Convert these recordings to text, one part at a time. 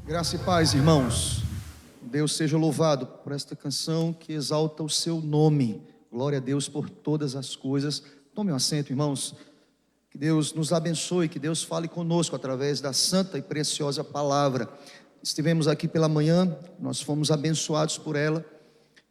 Graça e paz, irmãos. Deus seja louvado por esta canção que exalta o seu nome. Glória a Deus por todas as coisas. Tome um assento, irmãos. Que Deus nos abençoe, que Deus fale conosco através da santa e preciosa palavra. Estivemos aqui pela manhã, nós fomos abençoados por ela.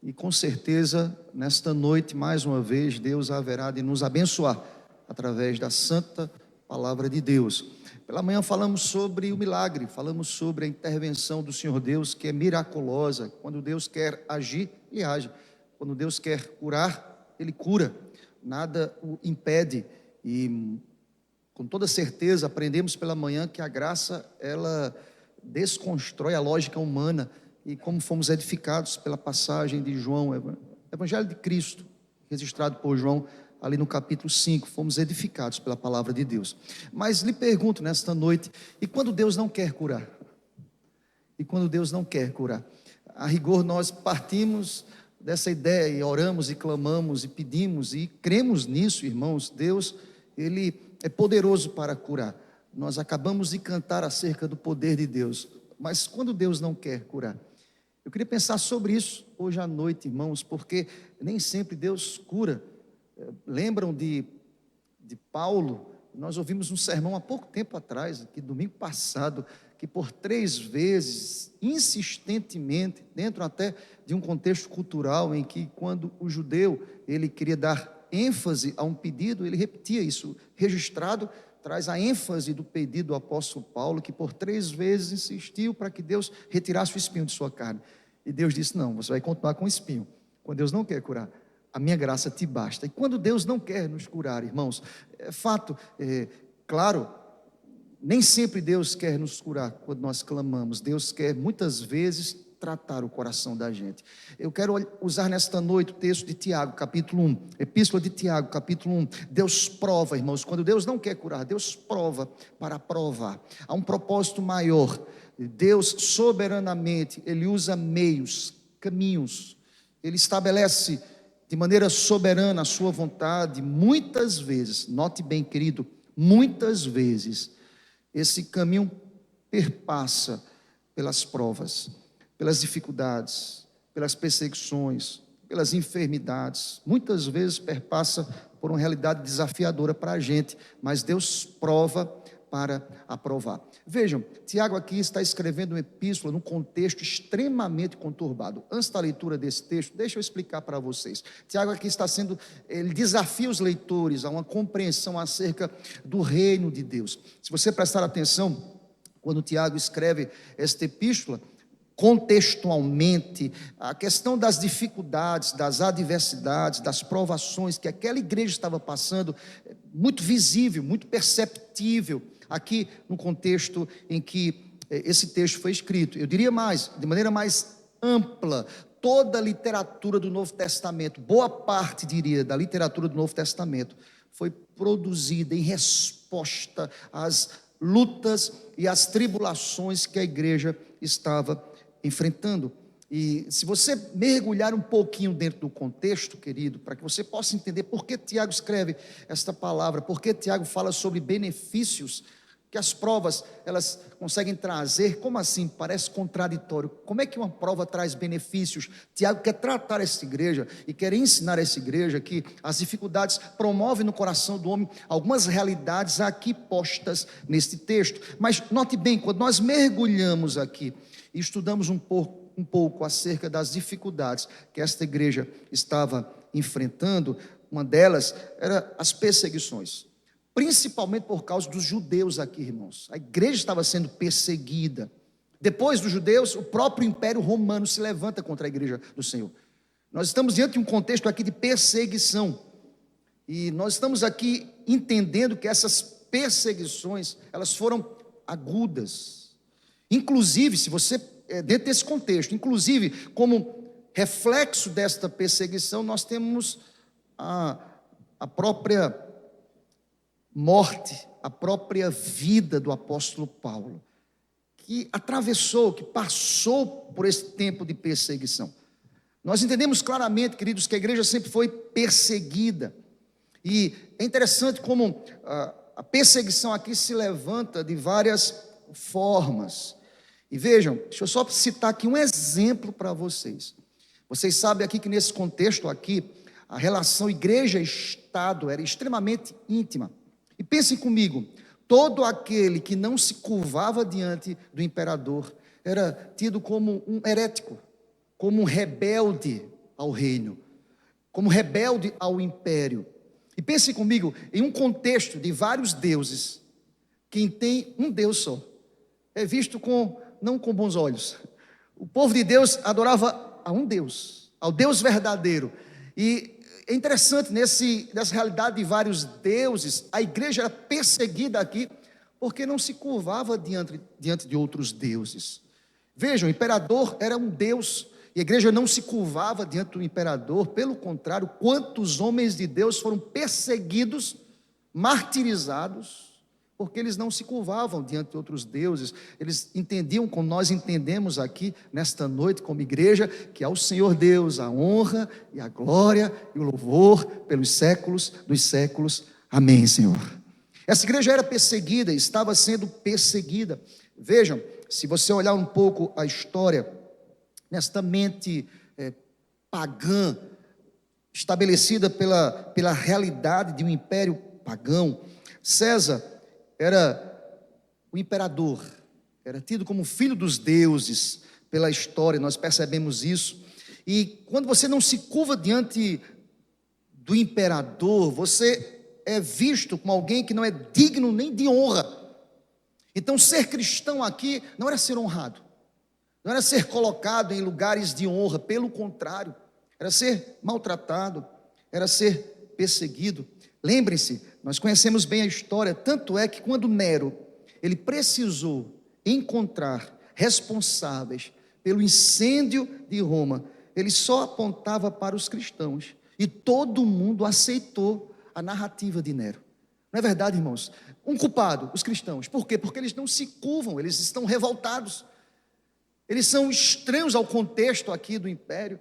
E com certeza, nesta noite, mais uma vez, Deus haverá de nos abençoar através da santa palavra de Deus. Pela manhã falamos sobre o milagre, falamos sobre a intervenção do Senhor Deus, que é miraculosa. Quando Deus quer agir, Ele age. Quando Deus quer curar, Ele cura. Nada o impede. E com toda certeza aprendemos pela manhã que a graça, ela desconstrói a lógica humana. E como fomos edificados pela passagem de João, Evangelho de Cristo, registrado por João, ali no capítulo 5, fomos edificados pela palavra de Deus. Mas lhe pergunto nesta noite, e quando Deus não quer curar? E quando Deus não quer curar? A rigor nós partimos dessa ideia e oramos e clamamos e pedimos e cremos nisso, irmãos. Deus, Ele é poderoso para curar. Nós acabamos de cantar acerca do poder de Deus. Mas quando Deus não quer curar? Eu queria pensar sobre isso hoje à noite, irmãos, porque nem sempre Deus cura. Lembram de Paulo? Nós ouvimos um sermão há pouco tempo atrás, aqui domingo passado, que por 3 vezes, insistentemente, dentro até de um contexto cultural, em que quando o judeu, ele queria dar ênfase a um pedido, ele repetia isso, registrado, traz a ênfase do pedido do apóstolo Paulo, que por 3 vezes insistiu para que Deus retirasse o espinho de sua carne. E Deus disse, não, você vai continuar com o espinho. Quando Deus não quer curar, a minha graça te basta. E quando Deus não quer nos curar, irmãos, é fato, claro, nem sempre Deus quer nos curar quando nós clamamos. Deus quer muitas vezes tratar o coração da gente. Eu quero usar nesta noite o texto de Tiago, capítulo 1, epístola de Tiago, capítulo 1. Deus prova, irmãos, quando Deus não quer curar, Deus prova para provar. Há um propósito maior. Deus soberanamente, Ele usa meios, caminhos. Ele estabelece de maneira soberana a sua vontade. Muitas vezes, note bem, querido, muitas vezes esse caminho perpassa pelas provas, pelas dificuldades, pelas perseguições, pelas enfermidades. Muitas vezes perpassa por uma realidade desafiadora para a gente, mas Deus prova para aprovar. Vejam, Tiago aqui está escrevendo uma epístola num contexto extremamente conturbado. Antes da leitura desse texto, deixa eu explicar para vocês. Tiago aqui ele desafia os leitores a uma compreensão acerca do reino de Deus. Se você prestar atenção, quando Tiago escreve esta epístola, contextualmente, a questão das dificuldades, das adversidades, das provações que aquela igreja estava passando, muito visível, muito perceptível, aqui no contexto em que esse texto foi escrito. Eu diria mais, de maneira mais ampla, toda a literatura do Novo Testamento, boa parte, diria, da literatura do Novo Testamento, foi produzida em resposta às lutas e às tribulações que a igreja estava enfrentando. E se você mergulhar um pouquinho dentro do contexto, querido, para que você possa entender por que Tiago escreve esta palavra, por que Tiago fala sobre benefícios que as provas elas conseguem trazer. Como assim? Parece contraditório. Como é que uma prova traz benefícios? Tiago quer tratar essa igreja e quer ensinar essa igreja que as dificuldades promovem no coração do homem algumas realidades aqui postas neste texto. Mas note bem, quando nós mergulhamos aqui e estudamos um pouco acerca das dificuldades que esta igreja estava enfrentando, uma delas era as perseguições, principalmente por causa dos judeus aqui, irmãos. A igreja estava sendo perseguida. Depois dos judeus, o próprio Império Romano se levanta contra a igreja do Senhor. Nós estamos diante de um contexto aqui de perseguição, e nós estamos aqui entendendo que essas perseguições, elas foram agudas. Inclusive, se você, dentro desse contexto, inclusive, como reflexo desta perseguição, nós temos a própria morte, a própria vida do apóstolo Paulo, que atravessou, que passou por esse tempo de perseguição. Nós entendemos claramente, queridos, que a igreja sempre foi perseguida. E é interessante como a perseguição aqui se levanta de várias formas. E vejam, deixa eu só citar aqui um exemplo para vocês. Vocês sabem aqui que nesse contexto aqui, a relação igreja-estado era extremamente íntima. E pensem comigo, todo aquele que não se curvava diante do imperador era tido como um herético, como um rebelde ao reino, como rebelde ao império. E pensem comigo, em um contexto de vários deuses, quem tem um Deus só, é visto não com bons olhos. O povo de Deus adorava a um Deus, ao Deus verdadeiro. E é interessante, nessa realidade de vários deuses, a igreja era perseguida aqui, porque não se curvava diante de outros deuses. Vejam, o imperador era um Deus, e a igreja não se curvava diante do imperador. Pelo contrário, quantos homens de Deus foram perseguidos, martirizados, porque eles não se curvavam diante de outros deuses. Eles entendiam, como nós entendemos aqui nesta noite como igreja, que ao Senhor Deus a honra e a glória e o louvor pelos séculos dos séculos. Amém, Senhor. Essa igreja era perseguida, estava sendo perseguida. Vejam, se você olhar um pouco a história, nesta mente pagã, estabelecida pela realidade de um império pagão, César era o imperador, era tido como filho dos deuses pela história, nós percebemos isso. E quando você não se curva diante do imperador, você é visto como alguém que não é digno nem de honra. Então ser cristão aqui não era ser honrado, não era ser colocado em lugares de honra, pelo contrário, era ser maltratado, era ser perseguido. Lembrem-se, nós conhecemos bem a história, tanto é que quando Nero, ele precisou encontrar responsáveis pelo incêndio de Roma, ele só apontava para os cristãos, e todo mundo aceitou a narrativa de Nero. Não é verdade, irmãos? Um culpado, os cristãos. Por quê? Porque eles não se curvam, eles estão revoltados, eles são estranhos ao contexto aqui do império.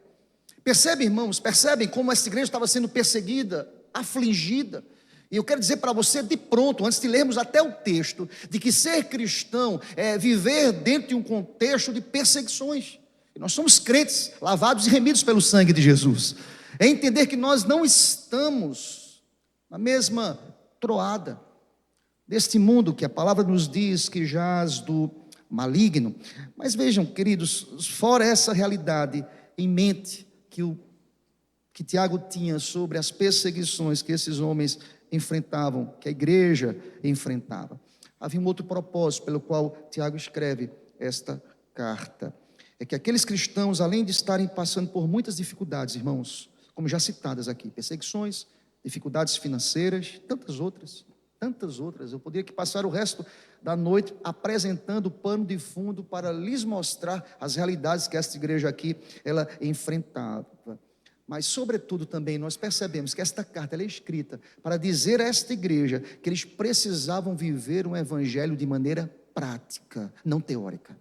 Percebem, irmãos, percebem como essa igreja estava sendo perseguida, afligida. E eu quero dizer para você de pronto, antes de lermos até o texto, de que ser cristão é viver dentro de um contexto de perseguições. E nós somos crentes, lavados e remidos pelo sangue de Jesus. É entender que nós não estamos na mesma troada deste mundo que a palavra nos diz que jaz do maligno. Mas vejam, queridos, fora essa realidade em mente que Tiago tinha sobre as perseguições que esses homens enfrentavam, que a igreja enfrentava, havia um outro propósito pelo qual Tiago escreve esta carta. É que aqueles cristãos, além de estarem passando por muitas dificuldades, irmãos, como já citadas aqui, perseguições, dificuldades financeiras, tantas outras, eu poderia que passar o resto da noite apresentando o pano de fundo para lhes mostrar as realidades que esta igreja aqui, ela enfrentava. Mas, sobretudo, também nós percebemos que esta carta ela é escrita para dizer a esta igreja que eles precisavam viver um evangelho de maneira prática, não teórica.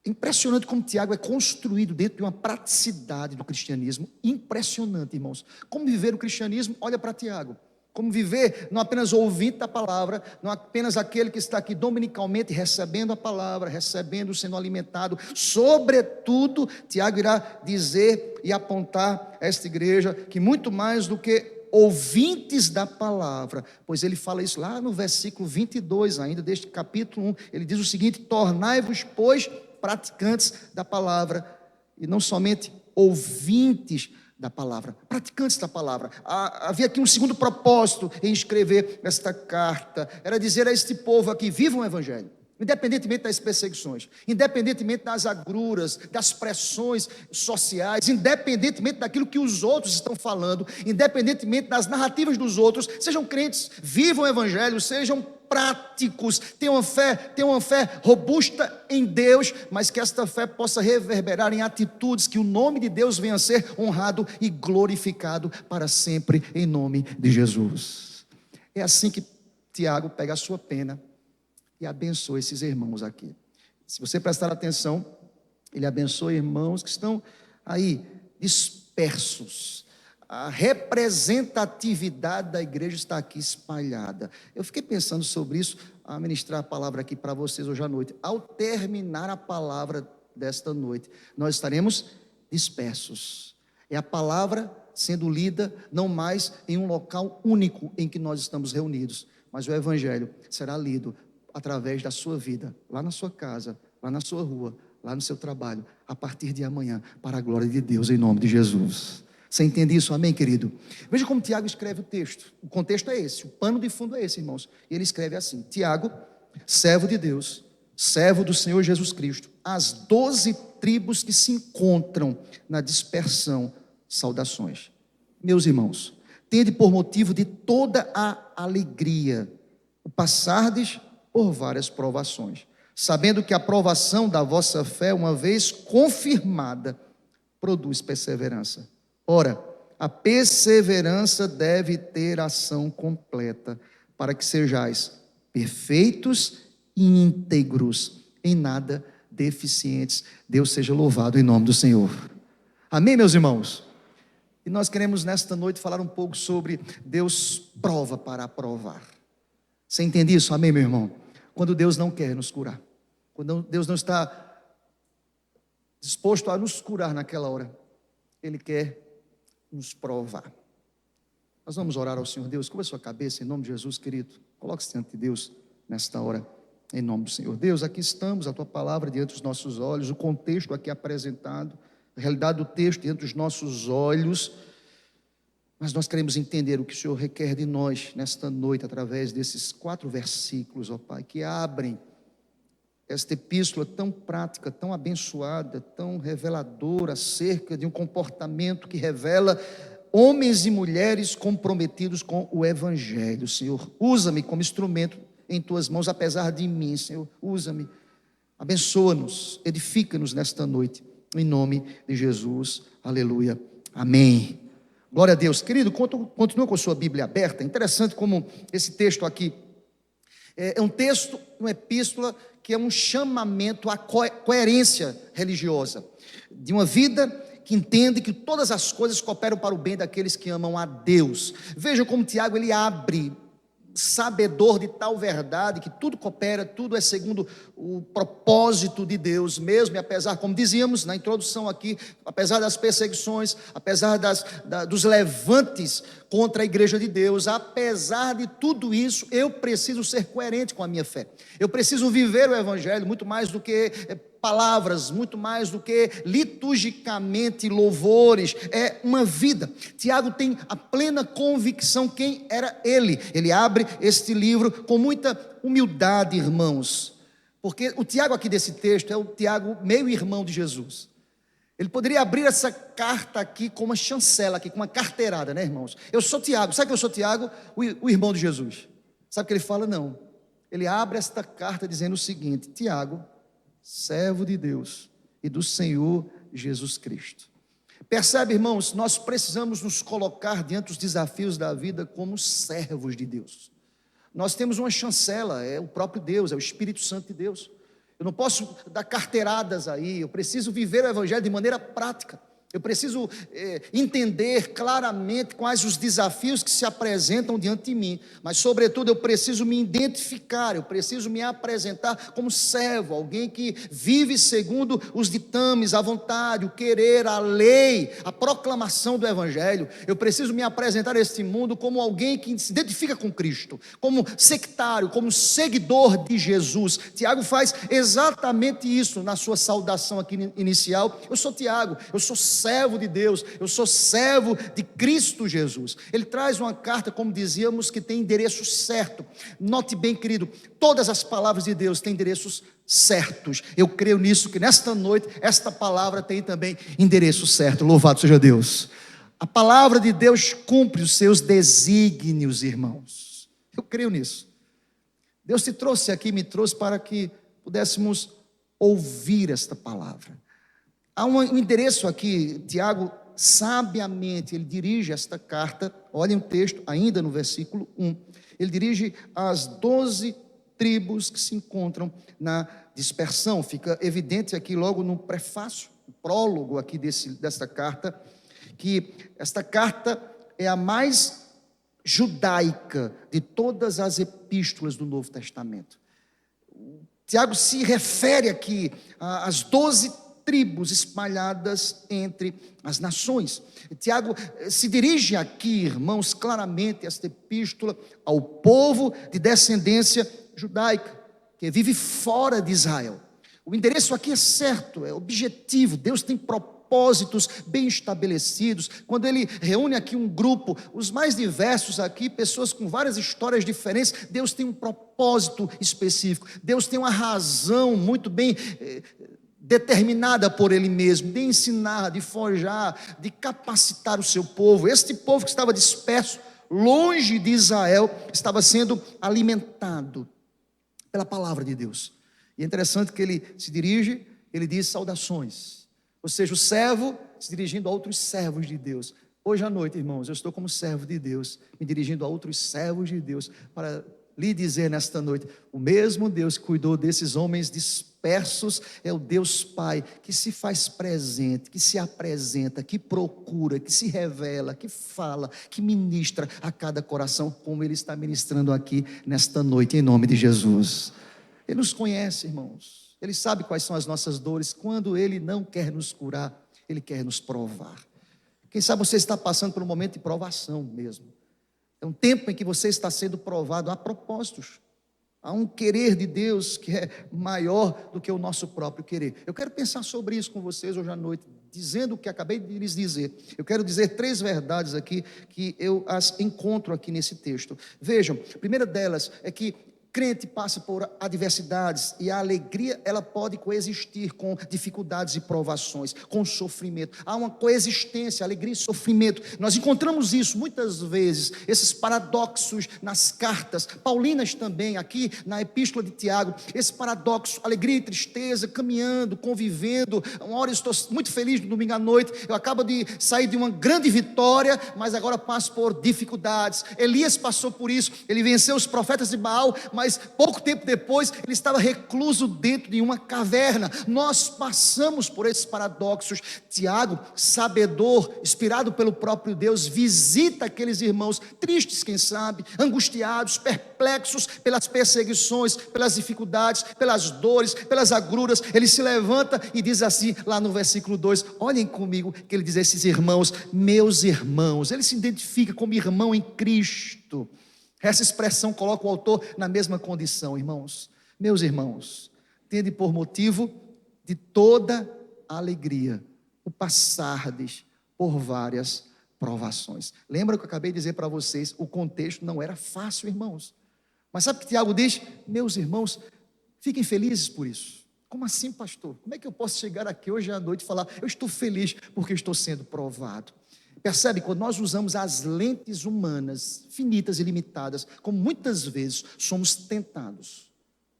Impressionante como Tiago é construído dentro de uma praticidade do cristianismo, impressionante, irmãos. Como viver o cristianismo? Olha para Tiago. Como viver, não apenas ouvinte da palavra, não apenas aquele que está aqui dominicalmente recebendo a palavra, recebendo, sendo alimentado. Sobretudo, Tiago irá dizer e apontar a esta igreja que muito mais do que ouvintes da palavra, pois ele fala isso lá no versículo 22 ainda deste capítulo 1, ele diz o seguinte: tornai-vos, pois, praticantes da palavra, e não somente ouvintes da palavra, praticantes da palavra. Havia aqui um segundo propósito em escrever esta carta, era dizer a este povo aqui: vivam o evangelho, independentemente das perseguições, independentemente das agruras, das pressões sociais, independentemente daquilo que os outros estão falando, independentemente das narrativas dos outros, sejam crentes, vivam o evangelho, sejam práticos, tenham uma fé robusta em Deus, mas que esta fé possa reverberar em atitudes, que o nome de Deus venha a ser honrado e glorificado para sempre, em nome de Jesus. É assim que Tiago pega a sua pena e abençoa esses irmãos aqui. Se você prestar atenção, ele abençoa irmãos que estão aí dispersos. A representatividade da igreja está aqui espalhada. Eu fiquei pensando sobre isso. a ministrar a palavra aqui para vocês hoje à noite. Ao terminar a palavra desta noite, nós estaremos dispersos. É a palavra sendo lida não mais em um local único em que nós estamos reunidos, mas o Evangelho será lido através da sua vida, lá na sua casa, lá na sua rua, lá no seu trabalho, a partir de amanhã, para a glória de Deus, em nome de Jesus. Você entende isso? Amém, querido? Veja como Tiago escreve o texto. O contexto é esse, o pano de fundo é esse, irmãos. E ele escreve assim: Tiago, servo de Deus, servo do Senhor Jesus Cristo, as 12 tribos que se encontram na dispersão, saudações. Meus irmãos, tende por motivo de toda a alegria o passardes por várias provações, sabendo que a provação da vossa fé, uma vez confirmada, produz perseverança. Ora, a perseverança deve ter ação completa, para que sejais perfeitos e íntegros, em nada deficientes. Deus seja louvado em nome do Senhor. Amém, meus irmãos? E nós queremos nesta noite falar um pouco sobre Deus prova para aprovar. Você entende isso? Amém, meu irmão? Quando Deus não quer nos curar, quando Deus não está disposto a nos curar naquela hora, Ele quer nos provar. Nós vamos orar ao Senhor. Deus, cubra a sua cabeça em nome de Jesus, querido. Coloque-se diante de Deus nesta hora, em nome do Senhor. Deus, aqui estamos, a Tua palavra diante dos nossos olhos, o contexto aqui apresentado, a realidade do texto diante dos nossos olhos, mas nós queremos entender o que o Senhor requer de nós nesta noite, através desses 4 versículos, ó Pai, que abrem esta epístola tão prática, tão abençoada, tão reveladora acerca de um comportamento que revela homens e mulheres comprometidos com o Evangelho. Senhor, usa-me como instrumento em Tuas mãos, apesar de mim, Senhor, usa-me, abençoa-nos, edifica-nos nesta noite, em nome de Jesus, aleluia, amém. Glória a Deus. Querido, continua com a sua Bíblia aberta. Interessante como esse texto aqui é um texto, uma epístola que é um chamamento à coerência religiosa, de uma vida que entende que todas as coisas cooperam para o bem daqueles que amam a Deus. Veja como Tiago ele abre, sabedor de tal verdade, que tudo coopera, tudo é segundo o propósito de Deus mesmo, e apesar, como dizíamos na introdução aqui, apesar das perseguições, apesar dos levantes contra a igreja de Deus, apesar de tudo isso, eu preciso ser coerente com a minha fé, eu preciso viver o Evangelho, muito mais do que palavras, muito mais do que liturgicamente louvores, é uma vida. Tiago tem a plena convicção quem era ele abre este livro com muita humildade, irmãos, porque o Tiago aqui desse texto é o Tiago meio irmão de Jesus. Ele poderia abrir essa carta aqui com uma chancela, aqui, com uma carteirada, né, irmãos? Eu sou Tiago, sabe que eu sou Tiago? O irmão de Jesus. Sabe o que ele fala? Não, ele abre esta carta dizendo o seguinte: Tiago, servo de Deus e do Senhor Jesus Cristo. Percebe, irmãos, nós precisamos nos colocar diante dos desafios da vida como servos de Deus. Nós temos uma chancela, é o próprio Deus, é o Espírito Santo de Deus. Eu não posso dar carteiradas aí, eu preciso viver o Evangelho de maneira prática. Eu preciso entender claramente quais os desafios que se apresentam diante de mim, mas sobretudo eu preciso me identificar, eu preciso me apresentar como servo, alguém que vive segundo os ditames, a vontade, o querer, a lei, a proclamação do Evangelho. Eu preciso me apresentar a este mundo como alguém que se identifica com Cristo, como sectário, como seguidor de Jesus. Tiago faz exatamente isso na sua saudação aqui inicial. Eu sou Tiago, eu sou servo de Deus, eu sou servo de Cristo Jesus. Ele traz uma carta, como dizíamos, que tem endereço certo. Note bem, querido, todas as palavras de Deus têm endereços certos. Eu creio nisso, que nesta noite, esta palavra tem também endereço certo. Louvado seja Deus. A palavra de Deus cumpre os seus desígnios, irmãos. Eu creio nisso. Deus te trouxe aqui, me trouxe para que pudéssemos ouvir esta palavra. Há um endereço aqui, Tiago, sabiamente, ele dirige esta carta, olhem o texto, ainda no versículo 1, ele dirige às 12 tribos que se encontram na dispersão. Fica evidente aqui logo no prefácio, no prólogo aqui desta carta, que esta carta é a mais judaica de todas as epístolas do Novo Testamento. Tiago se refere aqui às 12 tribos espalhadas entre as nações. Tiago se dirige aqui, irmãos, claramente, esta epístola ao povo de descendência judaica, que vive fora de Israel. O endereço aqui é certo, é objetivo. Deus tem propósitos bem estabelecidos. Quando ele reúne aqui um grupo, os mais diversos aqui, pessoas com várias histórias diferentes, Deus tem um propósito específico. Deus tem uma razão muito bem determinada por ele mesmo, de ensinar, de forjar, de capacitar o seu povo. Este povo que estava disperso, longe de Israel, estava sendo alimentado pela palavra de Deus. E é interessante que ele se dirige, ele diz saudações, ou seja, o servo se dirigindo a outros servos de Deus. Hoje à noite, irmãos, eu estou como servo de Deus, me dirigindo a outros servos de Deus, para lhe dizer nesta noite, o mesmo Deus que cuidou desses homens dispersos, é o Deus Pai, que se faz presente, que se apresenta, que procura, que se revela, que fala, que ministra a cada coração, como Ele está ministrando aqui nesta noite, em nome de Jesus. Ele nos conhece, irmãos, Ele sabe quais são as nossas dores. Quando Ele não quer nos curar, Ele quer nos provar. Quem sabe você está passando por um momento de provação mesmo. É um tempo em que você está sendo provado a propósitos. Há um querer de Deus que é maior do que o nosso próprio querer. Eu quero pensar sobre isso com vocês hoje à noite, dizendo o que acabei de lhes dizer. Eu quero dizer 3 verdades aqui, que eu as encontro aqui nesse texto. Vejam, a primeira delas é que crente passa por adversidades e a alegria ela pode coexistir com dificuldades e provações, com sofrimento. Há uma coexistência, alegria e sofrimento. Nós encontramos isso muitas vezes, esses paradoxos nas cartas paulinas também, aqui na epístola de Tiago, esse paradoxo, alegria e tristeza, caminhando, convivendo. Uma hora eu estou muito feliz no domingo à noite, eu acabo de sair de uma grande vitória, mas agora passo por dificuldades. Elias passou por isso, ele venceu os profetas de Baal, mas pouco tempo depois ele estava recluso dentro de uma caverna. Nós passamos por esses paradoxos. Tiago, sabedor, inspirado pelo próprio Deus, visita aqueles irmãos tristes, quem sabe, angustiados, perplexos pelas perseguições, pelas dificuldades, pelas dores, pelas agruras. Ele se levanta e diz assim, lá no versículo 2, olhem comigo, que ele diz a esses irmãos, meus irmãos. Ele se identifica como irmão em Cristo. Essa expressão coloca o autor na mesma condição, irmãos. Meus irmãos, tende por motivo de toda alegria o passardes por várias provações. Lembra que eu acabei de dizer para vocês, o contexto não era fácil, irmãos. Mas sabe o que Tiago diz? Meus irmãos, fiquem felizes por isso. Como assim, pastor? Como é que eu posso chegar aqui hoje à noite e falar, eu estou feliz porque estou sendo provado? Percebe, quando nós usamos as lentes humanas, finitas e limitadas, como muitas vezes somos tentados.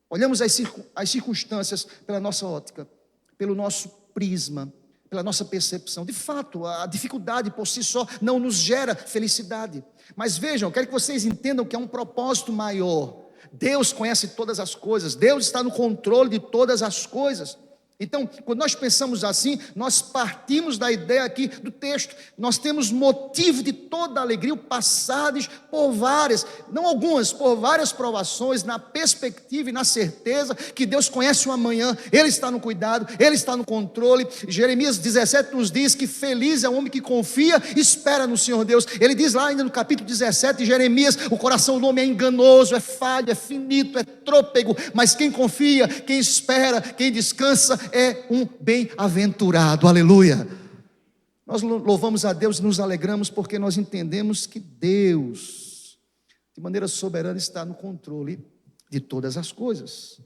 Olhamos as circunstâncias pela nossa ótica, pelo nosso prisma, pela nossa percepção. De fato, a dificuldade por si só não nos gera felicidade. Mas vejam, eu quero que vocês entendam que há um propósito maior. Deus conhece todas as coisas, Deus está no controle de todas as coisas. Então, quando nós pensamos assim, nós partimos da ideia aqui do texto. Nós temos motivo de toda alegria, o passardes por várias, não algumas, por várias provações, na perspectiva e na certeza que Deus conhece o amanhã, Ele está no cuidado, Ele está no controle. Jeremias 17 nos diz que feliz é o homem que confia e espera no Senhor Deus. Ele diz lá ainda no capítulo 17 de Jeremias, o coração do homem é enganoso, é falho, é finito, é trôpego, mas quem confia, quem espera, quem descansa, é um bem-aventurado, aleluia. Nós louvamos a Deus e nos alegramos porque nós entendemos que Deus, de maneira soberana, está no controle de todas as coisas.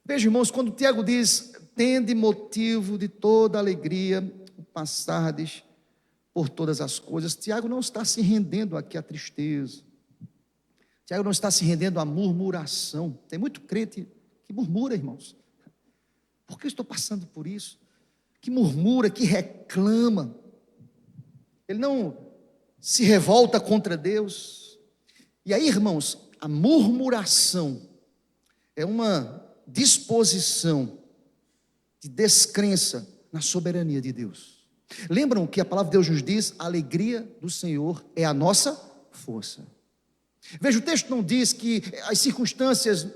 Veja, irmãos, quando Tiago diz, tende motivo de toda alegria, o passardes por todas as coisas, Tiago não está se rendendo aqui à tristeza, Tiago não está se rendendo à murmuração. Tem muito crente que murmura, irmãos. Por que eu estou passando por isso? Que murmura, que reclama. Ele não se revolta contra Deus. E aí, irmãos, a murmuração é uma disposição de descrença na soberania de Deus. Lembram que a palavra de Deus nos diz? A alegria do Senhor é a nossa força. Veja, o texto não diz que as circunstâncias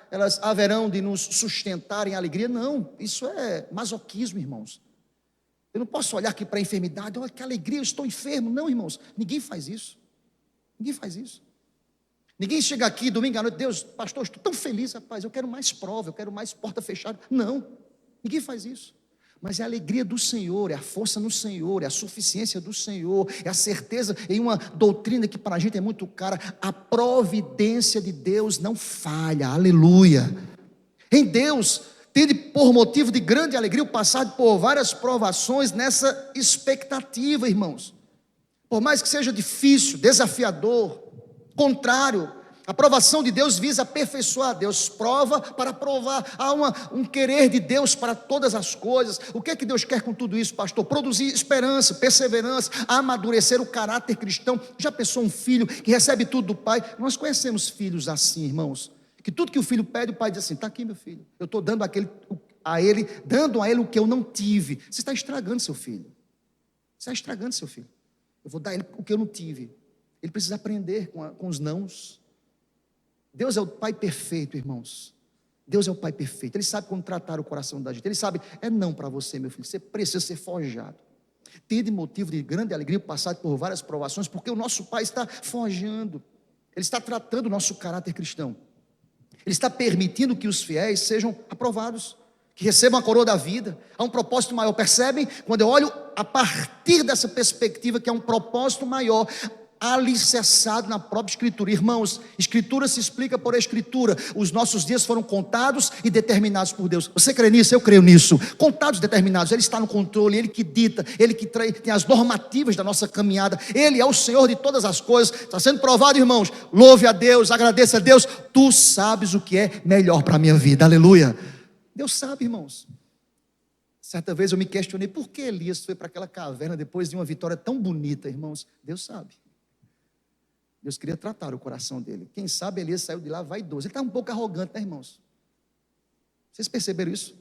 elas haverão de nos sustentar em alegria. Não, isso é masoquismo, irmãos. Eu não posso olhar aqui para a enfermidade, olha que alegria, eu estou enfermo. Não, irmãos, ninguém faz isso. Ninguém faz isso. Ninguém chega aqui domingo à noite, Deus, pastor, estou tão feliz, rapaz, eu quero mais prova, eu quero mais porta fechada. Não, ninguém faz isso. Mas é a alegria do Senhor, é a força no Senhor, é a suficiência do Senhor, é a certeza em uma doutrina que para a gente é muito cara. A providência de Deus não falha, aleluia. Em Deus, tende por motivo de grande alegria o passado por várias provações nessa expectativa, irmãos. Por mais que seja difícil, desafiador, contrário, a provação de Deus visa aperfeiçoar. Deus prova para provar. Há um querer de Deus para todas as coisas. O que é que Deus quer com tudo isso, pastor? Produzir esperança, perseverança, amadurecer o caráter cristão. Já pensou um filho que recebe tudo do pai? Nós conhecemos filhos assim, irmãos, que tudo que o filho pede, o pai diz assim: está aqui, meu filho, eu estou dando a ele o que eu não tive. Você está estragando seu filho. Você está estragando seu filho. Eu vou dar a ele o que eu não tive. Ele precisa aprender com os nãos. Deus é o Pai perfeito, irmãos. Deus é o Pai perfeito. Ele sabe como tratar o coração da gente. Ele sabe, é não para você, meu filho. Você precisa ser forjado. Tende motivo de grande alegria passar por várias provações, porque o nosso Pai está forjando. Ele está tratando o nosso caráter cristão. Ele está permitindo que os fiéis sejam aprovados, que recebam a coroa da vida. Há um propósito maior. Percebem? Quando eu olho a partir dessa perspectiva, que é um propósito maior, alicerçado na própria Escritura. Irmãos, Escritura se explica por Escritura. Os nossos dias foram contados e determinados por Deus. Você crê nisso? Eu creio nisso. Contados e determinados. Ele está no controle, Ele que dita, Ele que tem as normativas da nossa caminhada. Ele é o Senhor de todas as coisas. Está sendo provado, irmãos. Louve a Deus, agradeça a Deus. Tu sabes o que é melhor para a minha vida. Aleluia. Deus sabe, irmãos. Certa vez eu me questionei, por que Elias foi para aquela caverna depois de uma vitória tão bonita, irmãos? Deus sabe. Deus queria tratar o coração dele. Quem sabe Elias saiu de lá vaidoso. Ele está um pouco arrogante, né, irmãos? Vocês perceberam isso?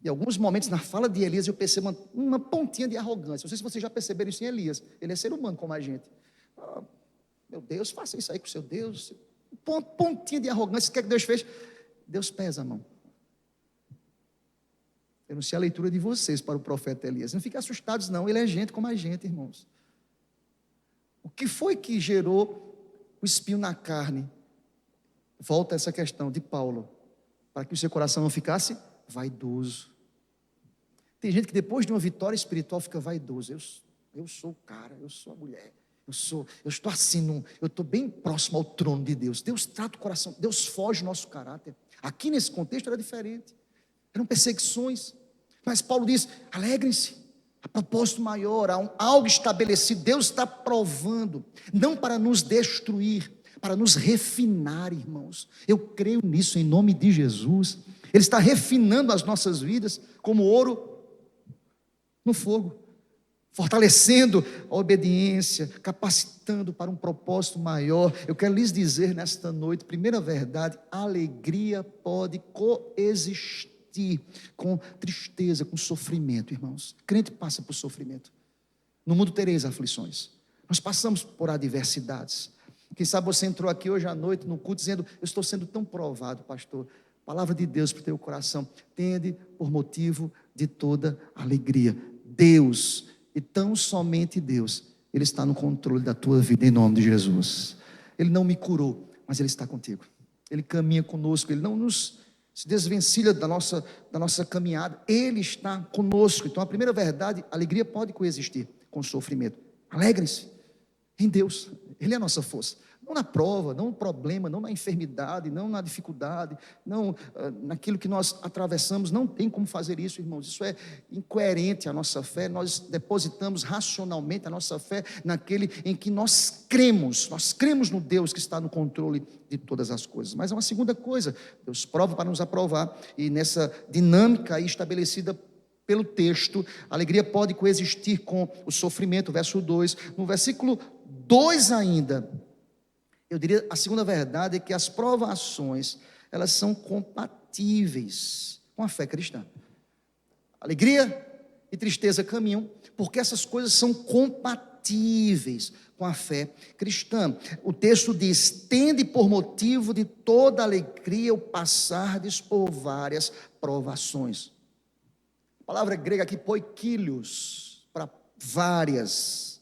Em alguns momentos na fala de Elias eu percebo uma pontinha de arrogância. Não sei se vocês já perceberam isso em Elias. Ele é ser humano como a gente. Meu Deus, faça isso aí com o seu Deus. Pontinha de arrogância. O que é que Deus fez? Deus pesa a mão. Eu não sei a leitura de vocês para o profeta Elias. Não fiquem assustados não. Ele é gente como a gente, irmãos. O que foi que gerou o espinho na carne? Volta a essa questão de Paulo, para que o seu coração não ficasse vaidoso. Tem gente que depois de uma vitória espiritual fica vaidoso. Eu sou o cara, eu sou a mulher, eu estou assim, eu estou bem próximo ao trono de Deus. Deus trata o coração, Deus foge o nosso caráter. Aqui nesse contexto era diferente, eram perseguições, mas Paulo diz: alegrem-se. A propósito maior, há algo estabelecido. Deus está provando, não para nos destruir, para nos refinar, irmãos. Eu creio nisso em nome de Jesus. Ele está refinando as nossas vidas como ouro no fogo, fortalecendo a obediência, capacitando para um propósito maior. Eu quero lhes dizer nesta noite, primeira verdade: a alegria pode coexistir com tristeza, com sofrimento, irmãos. Crente passa por sofrimento. No mundo tereis aflições. Nós passamos por adversidades. Quem sabe você entrou aqui hoje à noite no culto dizendo: eu estou sendo tão provado, pastor. Palavra de Deus para o teu coração: tende por motivo de toda alegria. Deus, e tão somente Deus, Ele está no controle da tua vida, em nome de Jesus. Ele não me curou, mas Ele está contigo. Ele caminha conosco, Ele não se desvencilha da nossa caminhada. Ele está conosco. Então a primeira verdade: a alegria pode coexistir com o sofrimento. Alegrem-se em Deus, Ele é a nossa força. Não na prova, não no problema, não na enfermidade, não na dificuldade, não naquilo que nós atravessamos. Não tem como fazer isso, irmãos. Isso é incoerente à nossa fé. Nós depositamos racionalmente a nossa fé naquele em que nós cremos. Nós cremos no Deus que está no controle de todas as coisas. Mas há uma segunda coisa: Deus prova para nos aprovar. E nessa dinâmica aí estabelecida pelo texto, a alegria pode coexistir com o sofrimento. Verso 2. No versículo 2 ainda, eu diria, a segunda verdade é que as provações, elas são compatíveis com a fé cristã. Alegria e tristeza caminham, porque essas coisas são compatíveis compatíveis com a fé cristã. O texto diz: tende por motivo de toda alegria o passardes por várias provações. A palavra grega aqui, poikilios, para várias.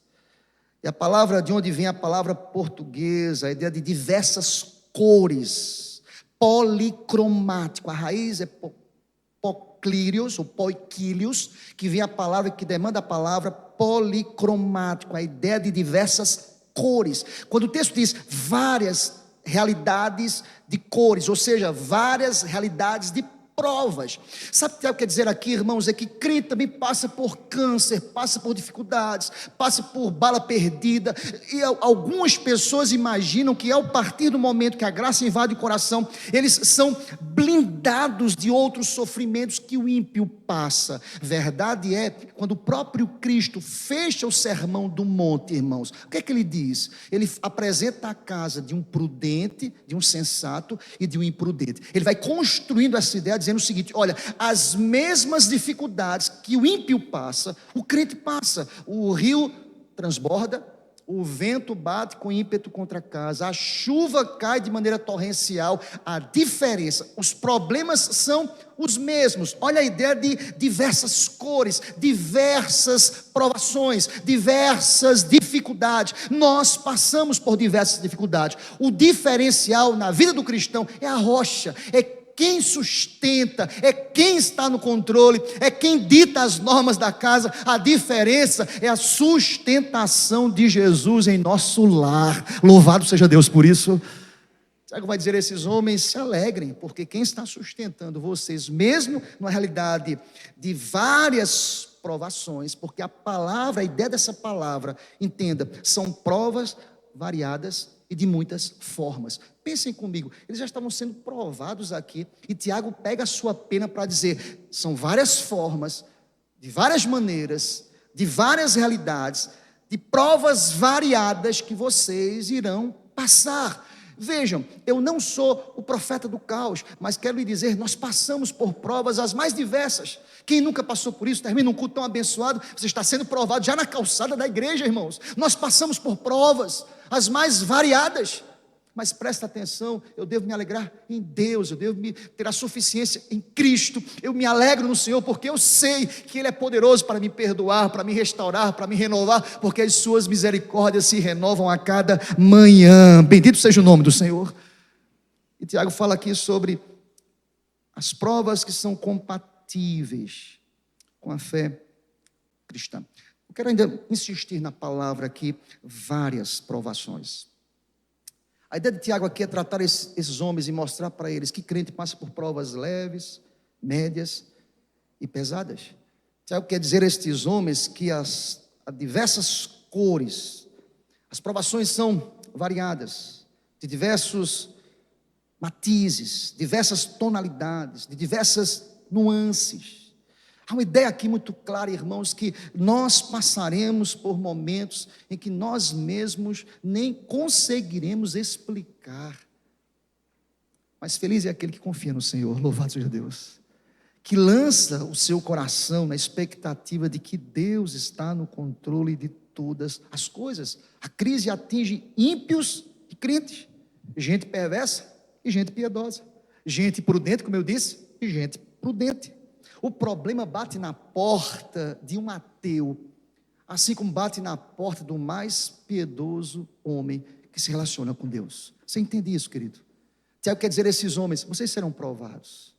E a palavra de onde vem a palavra portuguesa, a ideia de diversas cores, policromático, a raiz é poclírios, ou poikilios, que vem a palavra, que demanda a palavra policromático, a ideia de diversas cores. Quando o texto diz várias realidades de cores, ou seja, várias realidades de provas. Sabe o que quer dizer aqui, irmãos? É que crente também passa por câncer, passa por dificuldades, passa por bala perdida, e algumas pessoas imaginam que ao partir do momento que a graça invade o coração, eles são blindados de outros sofrimentos que o ímpio passa. Verdade é que quando o próprio Cristo fecha o sermão do monte, irmãos, o que é que ele diz? Ele apresenta a casa de um prudente, de um sensato e de um imprudente. Ele vai construindo essa ideia, dizendo o seguinte: olha, as mesmas dificuldades que o ímpio passa, o crente passa. O rio transborda, o vento bate com ímpeto contra a casa, a chuva cai de maneira torrencial. A diferença, os problemas são os mesmos. Olha a ideia de diversas cores, diversas provações, diversas dificuldades. Nós passamos por diversas dificuldades. O diferencial na vida do cristão é a rocha, é quem sustenta, é quem está no controle, é quem dita as normas da casa. A diferença é a sustentação de Jesus em nosso lar. Louvado seja Deus por isso. Tiago vai dizer: esses homens se alegrem, porque quem está sustentando vocês, mesmo na realidade de várias provações, porque a palavra, a ideia dessa palavra, entenda, são provas variadas e de muitas formas. Pensem comigo, eles já estavam sendo provados aqui, e Tiago pega a sua pena para dizer: são várias formas, de várias maneiras, de várias realidades, de provas variadas que vocês irão passar. Vejam, eu não sou o profeta do caos, mas quero lhe dizer, nós passamos por provas as mais diversas. Quem nunca passou por isso, termina um culto tão abençoado, você está sendo provado já na calçada da igreja, irmãos. Nós passamos por provas as mais variadas, mas presta atenção, eu devo me alegrar em Deus, eu devo ter a suficiência em Cristo. Eu me alegro no Senhor, porque eu sei que Ele é poderoso para me perdoar, para me restaurar, para me renovar, porque as suas misericórdias se renovam a cada manhã. Bendito seja o nome do Senhor. E Tiago fala aqui sobre as provas que são compatíveis com a fé cristã. Eu quero ainda insistir na palavra aqui, várias provações. A ideia de Tiago aqui é tratar esses homens e mostrar para eles que crente passa por provas leves, médias e pesadas. Tiago quer dizer a estes homens que há diversas cores, as provações são variadas, de diversos matizes, diversas tonalidades, de diversas nuances. Há uma ideia aqui muito clara, irmãos, que nós passaremos por momentos em que nós mesmos nem conseguiremos explicar. Mas feliz é aquele que confia no Senhor, louvado seja Deus, que lança o seu coração na expectativa de que Deus está no controle de todas as coisas. A crise atinge ímpios e crentes, gente perversa e gente piedosa, gente prudente, como eu disse, e gente prudente. O problema bate na porta de um ateu, assim como bate na porta do mais piedoso homem que se relaciona com Deus. Você entende isso, querido? Tiago quer dizer a esses homens: vocês serão provados,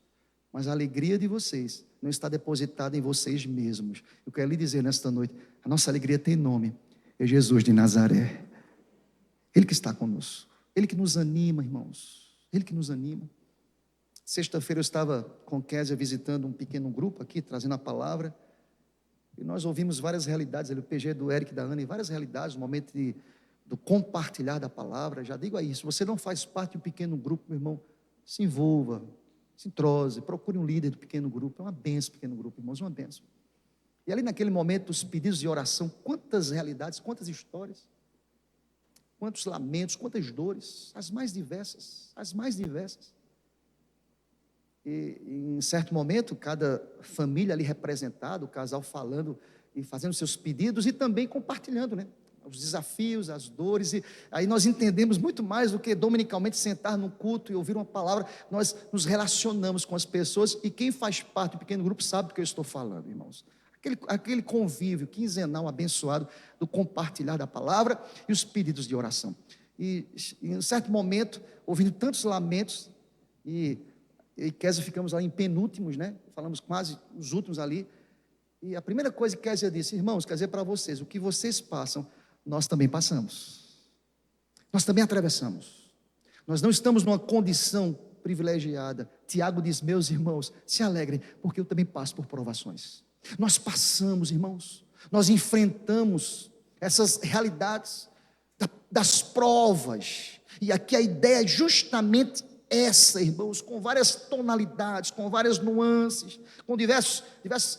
mas a alegria de vocês não está depositada em vocês mesmos. Eu quero lhe dizer nesta noite, a nossa alegria tem nome, é Jesus de Nazaré. Ele que está conosco, Ele que nos anima, irmãos, Ele que nos anima. Sexta-feira eu estava com Kézia visitando um pequeno grupo aqui, trazendo a palavra, e nós ouvimos várias realidades, o PG do Eric e da Ana, e várias realidades, no momento do compartilhar da palavra. Já digo aí, se você não faz parte de um pequeno grupo, meu irmão, se envolva, se entrose, procure um líder do pequeno grupo. É uma benção, pequeno grupo, irmãos, uma benção. E ali naquele momento, os pedidos de oração, quantas realidades, quantas histórias, quantos lamentos, quantas dores, as mais diversas, as mais diversas. E em certo momento, cada família ali representada, o casal falando e fazendo seus pedidos e também compartilhando, né? os desafios, as dores, e aí nós entendemos muito mais do que dominicalmente sentar no culto e ouvir uma palavra. Nós nos relacionamos com as pessoas, e quem faz parte do pequeno grupo sabe do que eu estou falando, irmãos. Aquele convívio quinzenal abençoado do compartilhar da palavra e os pedidos de oração. E em um certo momento, ouvindo tantos lamentos, e Kézia ficamos lá em penúltimos, né? Falamos quase os últimos ali. E a primeira coisa que Kézia disse: irmãos, quer dizer para vocês, o que vocês passam, nós também passamos. Nós também atravessamos. Nós não estamos numa condição privilegiada. Tiago diz: meus irmãos, se alegrem, porque eu também passo por provações. Nós passamos, irmãos. Nós enfrentamos essas realidades das provas. E aqui a ideia é justamente essa, irmãos, com várias tonalidades, com várias nuances, com diversos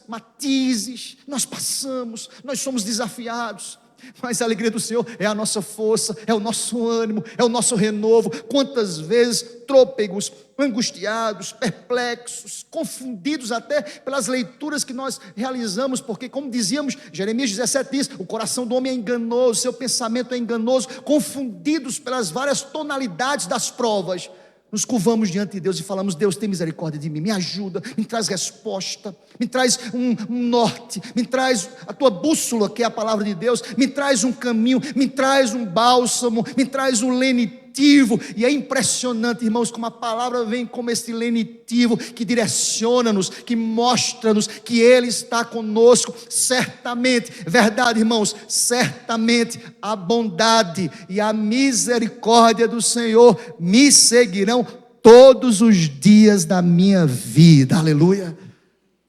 matizes. Nós passamos, nós somos desafiados, mas a alegria do Senhor é a nossa força, é o nosso ânimo, é o nosso renovo. Quantas vezes trôpegos, angustiados, perplexos, confundidos até pelas leituras que nós realizamos, porque, como dizíamos, Jeremias 17 diz: o coração do homem é enganoso, seu pensamento é enganoso. Confundidos pelas várias tonalidades das provas, nos curvamos diante de Deus e falamos: Deus, tem misericórdia de mim, me ajuda, me traz resposta, me traz um norte, me traz a tua bússola, que é a palavra de Deus, me traz um caminho, me traz um bálsamo, me traz um lenitivo. E é impressionante, irmãos, como a palavra vem como esse lenitivo que direciona-nos, que mostra-nos que Ele está conosco. Certamente, verdade, irmãos, certamente a bondade e a misericórdia do Senhor me seguirão todos os dias da minha vida. Aleluia.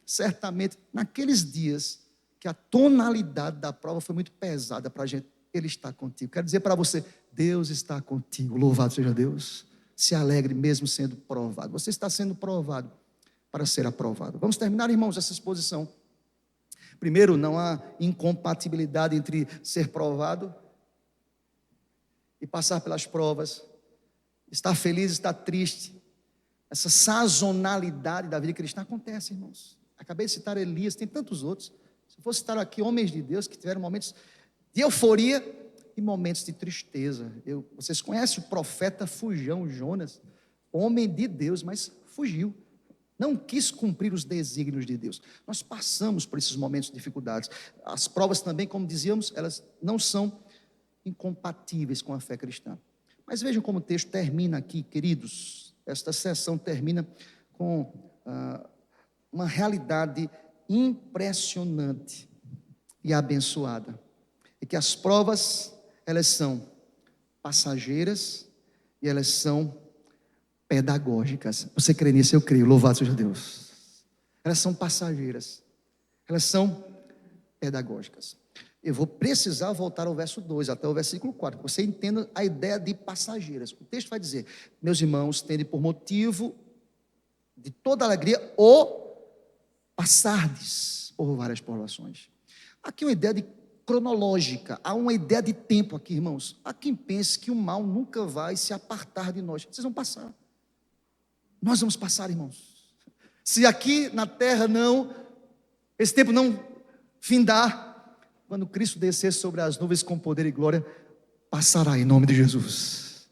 Certamente, naqueles dias que a tonalidade da prova foi muito pesada para a gente, Ele está contigo. Quero dizer para você: Deus está contigo. Louvado seja Deus. Se alegre mesmo sendo provado. Você está sendo provado para ser aprovado. Vamos terminar, irmãos, essa exposição. Primeiro, não há incompatibilidade entre ser provado e passar pelas provas. Estar feliz, estar triste. Essa sazonalidade da vida cristã acontece, irmãos. Acabei de citar Elias, tem tantos outros. Se eu fosse citar aqui homens de Deus que tiveram momentos de euforia e momentos de tristeza. Vocês conhecem o profeta fujão, Jonas? Homem de Deus, mas fugiu. Não quis cumprir os desígnios de Deus. Nós passamos por esses momentos de dificuldades. As provas também, como dizíamos, elas não são incompatíveis com a fé cristã. Mas vejam como o texto termina aqui, queridos. Esta sessão termina com uma realidade impressionante e abençoada. É que as provas, elas são passageiras e elas são pedagógicas. Você crê nisso? Eu creio. Louvado seja Deus. Elas são passageiras. Elas são pedagógicas. Eu vou precisar voltar ao verso 2, até o versículo 4, para você entenda a ideia de passageiras. O texto vai dizer: meus irmãos, tende por motivo de toda alegria o passardes por várias provações. Aqui uma ideia de cronológica, há uma ideia de tempo aqui, irmãos. Há quem pense que o mal nunca vai se apartar de nós. Vocês vão passar. Nós vamos passar, irmãos. Se aqui na terra esse tempo não findar, quando Cristo descer sobre as nuvens com poder e glória, passará em nome de Jesus.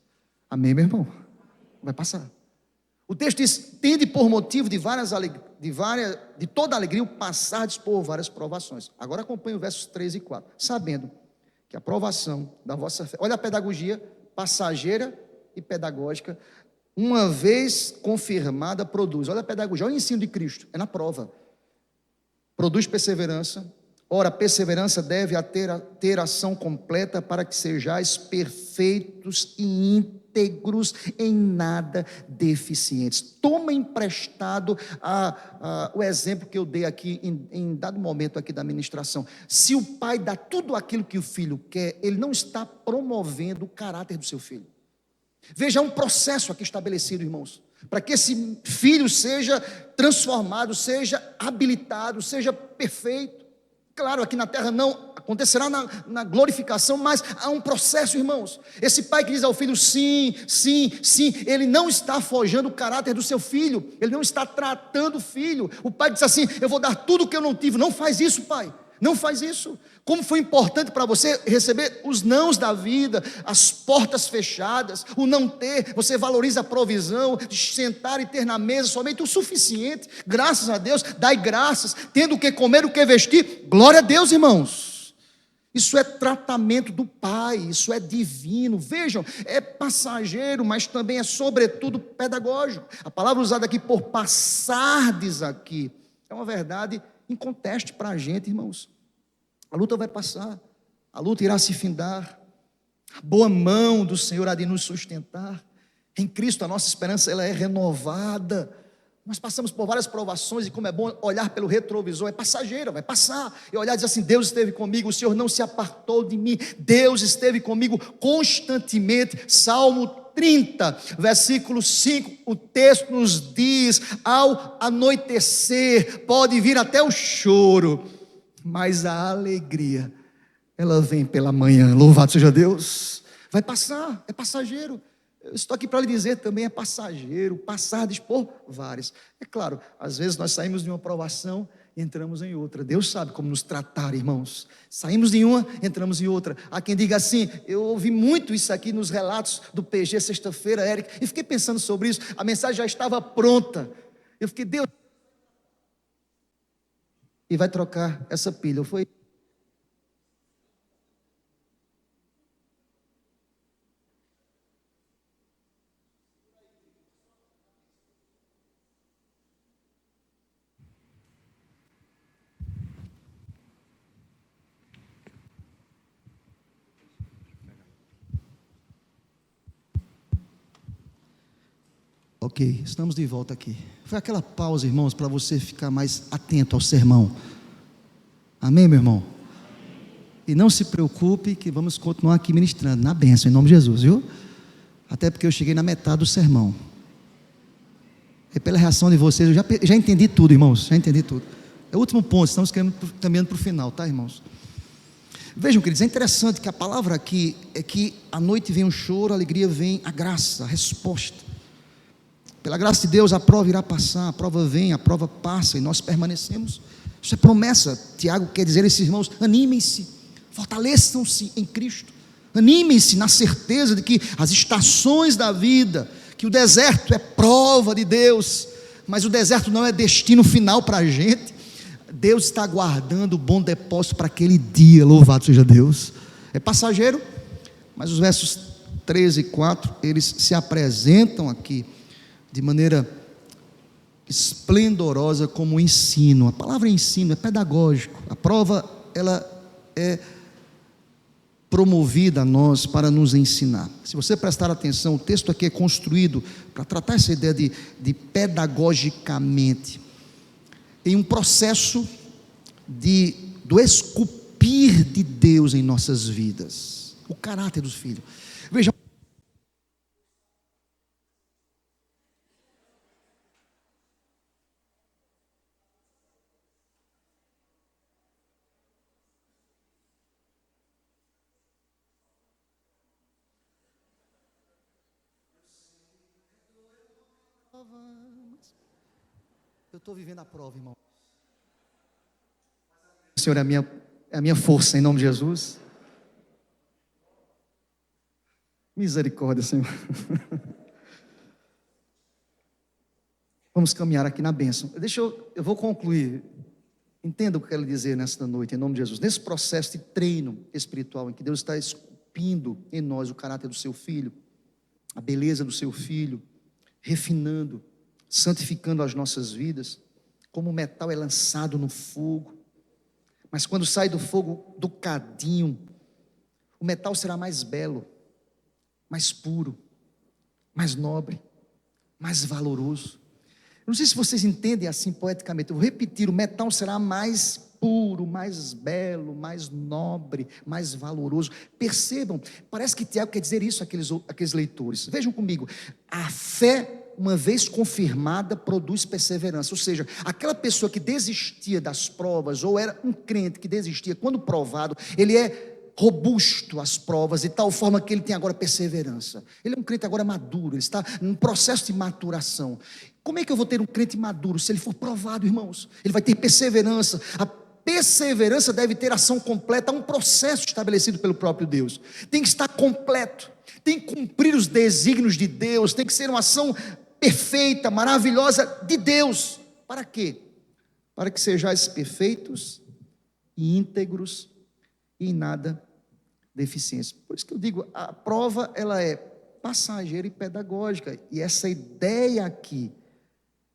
Amém, meu irmão? Vai passar. O texto diz: tende por motivo de toda alegria o passardes por várias provações. Agora acompanhe os versos 3 e 4. Sabendo que a provação da vossa fé, olha a pedagogia passageira e pedagógica, uma vez confirmada, produz. Olha a pedagogia, olha o ensino de Cristo, é na prova. Produz perseverança. Ora, a perseverança deve ter ação completa, para que sejais perfeitos e íntegros, em nada deficientes. Toma emprestado o exemplo que eu dei aqui em dado momento aqui da ministração. Se o pai dá tudo aquilo que o filho quer, ele não está promovendo o caráter do seu filho. Veja, um processo aqui estabelecido, irmãos, para que esse filho seja transformado, seja habilitado, seja perfeito. Claro, aqui na terra não acontecerá na glorificação, mas há um processo, irmãos. Esse pai que diz ao filho sim, sim, sim, ele não está forjando o caráter do seu filho, ele não está tratando o filho. O pai diz assim: eu vou dar tudo o que eu não tive. Não faz isso, pai. Não faz isso. Como foi importante para você receber os nãos da vida, as portas fechadas, o não ter, você valoriza a provisão, de sentar e ter na mesa somente o suficiente. Graças a Deus, dai graças, tendo o que comer, o que vestir. Glória a Deus, irmãos. Isso é tratamento do Pai, isso é divino. Vejam, é passageiro, mas também é sobretudo pedagógico. A palavra usada aqui por passardes aqui é uma verdade em conteste para a gente, irmãos. A luta vai passar, a luta irá se findar, a boa mão do Senhor há de nos sustentar. Em Cristo a nossa esperança ela é renovada. Nós passamos por várias provações, e como é bom olhar pelo retrovisor, é passageiro, vai passar, e olhar e dizer assim: Deus esteve comigo, o Senhor não se apartou de mim, Deus esteve comigo constantemente. Salmo 30, versículo 5, o texto nos diz: ao anoitecer, pode vir até o choro, mas a alegria, ela vem pela manhã. Louvado seja Deus. Vai passar, é passageiro. Eu estou aqui para lhe dizer também, é passageiro, passardes por várias. É claro, às vezes nós saímos de uma provação e entramos em outra. Deus sabe como nos tratar, irmãos. Saímos de uma, entramos em outra. Há quem diga assim: eu ouvi muito isso aqui nos relatos do PG sexta-feira, Érica, e fiquei pensando sobre isso. A mensagem já estava pronta. Eu fiquei: Deus, e vai trocar essa pilha. Foi. Ok, estamos de volta aqui. Foi aquela pausa, irmãos, para você ficar mais atento ao sermão. Amém, meu irmão? E não se preocupe que vamos continuar aqui ministrando na bênção, em nome de Jesus, viu? Até porque eu cheguei na metade do sermão. E pela reação de vocês, eu já entendi tudo, irmãos, já entendi tudo. É o último ponto, estamos caminhando para o final, tá, irmãos? Vejam, queridos, é interessante que a palavra aqui é que à noite vem o choro, a alegria vem a graça, a resposta. Pela graça de Deus, a prova irá passar, a prova vem, a prova passa e nós permanecemos. Isso é promessa. Tiago quer dizer a esses irmãos: animem-se, fortaleçam-se em Cristo, animem-se na certeza de que as estações da vida, que o deserto é prova de Deus, mas o deserto não é destino final para a gente. Deus está aguardando o bom depósito para aquele dia, louvado seja Deus. É passageiro, mas os versos 13 e 4, eles se apresentam aqui de maneira esplendorosa como ensino. A palavra ensino é pedagógico. A prova, ela é promovida a nós para nos ensinar. Se você prestar atenção, o texto aqui é construído para tratar essa ideia de pedagogicamente, em um processo do esculpir de Deus em nossas vidas, o caráter dos filhos. Veja, eu estou vivendo a prova, irmão. O Senhor é a minha força, em nome de Jesus. Misericórdia, Senhor. Vamos caminhar aqui na bênção. Eu vou concluir. Entenda o que eu quero dizer nesta noite, em nome de Jesus. Nesse processo de treino espiritual, em que Deus está esculpindo em nós o caráter do seu filho, a beleza do seu filho, refinando, santificando as nossas vidas, como o metal é lançado no fogo, mas quando sai do fogo do cadinho, o metal será mais belo, mais puro, mais nobre, mais valoroso. Eu não sei se vocês entendem assim poeticamente, eu vou repetir: o metal será mais puro, mais belo, mais nobre, mais valoroso. Percebam, parece que Tiago quer dizer isso àqueles leitores. Vejam comigo: a fé, uma vez confirmada, produz perseverança. Ou seja, aquela pessoa que desistia das provas, ou era um crente que desistia, quando provado, ele é robusto às provas, de tal forma que ele tem agora perseverança. Ele é um crente agora maduro, ele está num processo de maturação. Como é que eu vou ter um crente maduro se ele for provado, irmãos? Ele vai ter perseverança. perseverança deve ter ação completa, há um processo estabelecido pelo próprio Deus. Tem que estar completo, tem que cumprir os desígnios de Deus, tem que ser uma ação perfeita, maravilhosa de Deus. Para quê? Para que sejais perfeitos e íntegros e em nada deficientes. Por isso que eu digo, a prova ela é passageira e pedagógica. E essa ideia aqui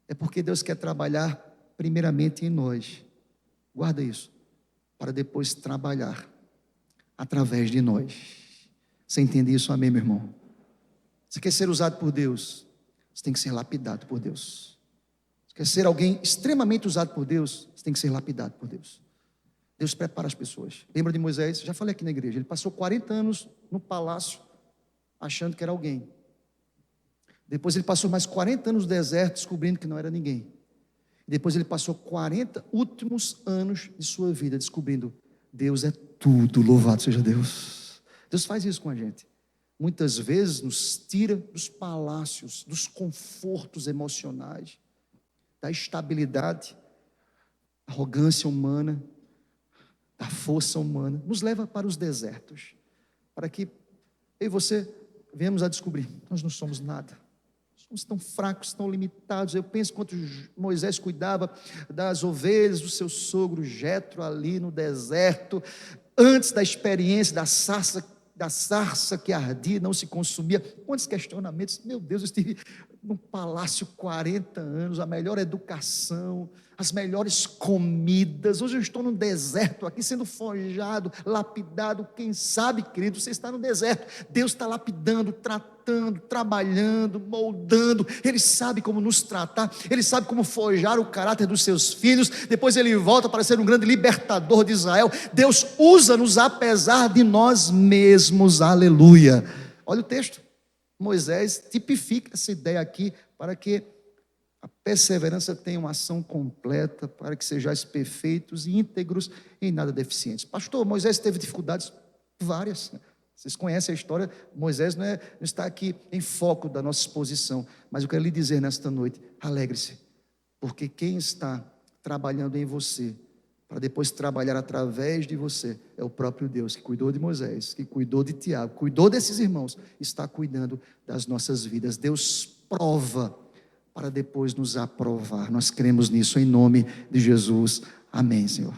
é porque Deus quer trabalhar primeiramente em nós. Guarda isso, para depois trabalhar através de nós. Você entende isso? Amém, meu irmão? Você quer ser usado por Deus? Você tem que ser lapidado por Deus. Você quer ser alguém extremamente usado por Deus? Você tem que ser lapidado por Deus. Deus prepara as pessoas. Lembra de Moisés? Já falei aqui na igreja. Ele passou 40 anos no palácio, achando que era alguém. Depois ele passou mais 40 anos no deserto, descobrindo que não era ninguém. Depois ele passou 40 últimos anos de sua vida, descobrindo: Deus é tudo, louvado seja Deus. Deus faz isso com a gente. Muitas vezes nos tira dos palácios, dos confortos emocionais, da estabilidade, arrogância humana, da força humana, nos leva para os desertos, para que eu e você venhamos a descobrir: nós não somos nada, somos tão fracos, tão limitados. Eu penso quanto Moisés cuidava das ovelhas do seu sogro Jetro ali no deserto, antes da experiência da sarça que ardia, não se consumia. Quantos questionamentos. Meu Deus, eu estive no palácio 40 anos, a melhor educação, as melhores comidas. Hoje eu estou no deserto aqui, sendo forjado, lapidado. Quem sabe, querido, você está no deserto, Deus está lapidando, tratando, trabalhando, moldando. Ele sabe como nos tratar, Ele sabe como forjar o caráter dos seus filhos. Depois Ele volta para ser um grande libertador de Israel. Deus usa-nos apesar de nós mesmos, aleluia. Olha o texto, Moisés tipifica essa ideia aqui, para que a perseverança tenha uma ação completa, para que sejais perfeitos e íntegros e em nada deficientes. Pastor, Moisés teve dificuldades várias. Vocês conhecem a história. Moisés não está aqui em foco da nossa exposição, mas eu quero lhe dizer nesta noite: alegre-se, porque quem está trabalhando em você, para depois trabalhar através de você, é o próprio Deus, que cuidou de Moisés, que cuidou de Tiago, cuidou desses irmãos, está cuidando das nossas vidas. Deus prova para depois nos aprovar. Nós cremos nisso em nome de Jesus. Amém, Senhor.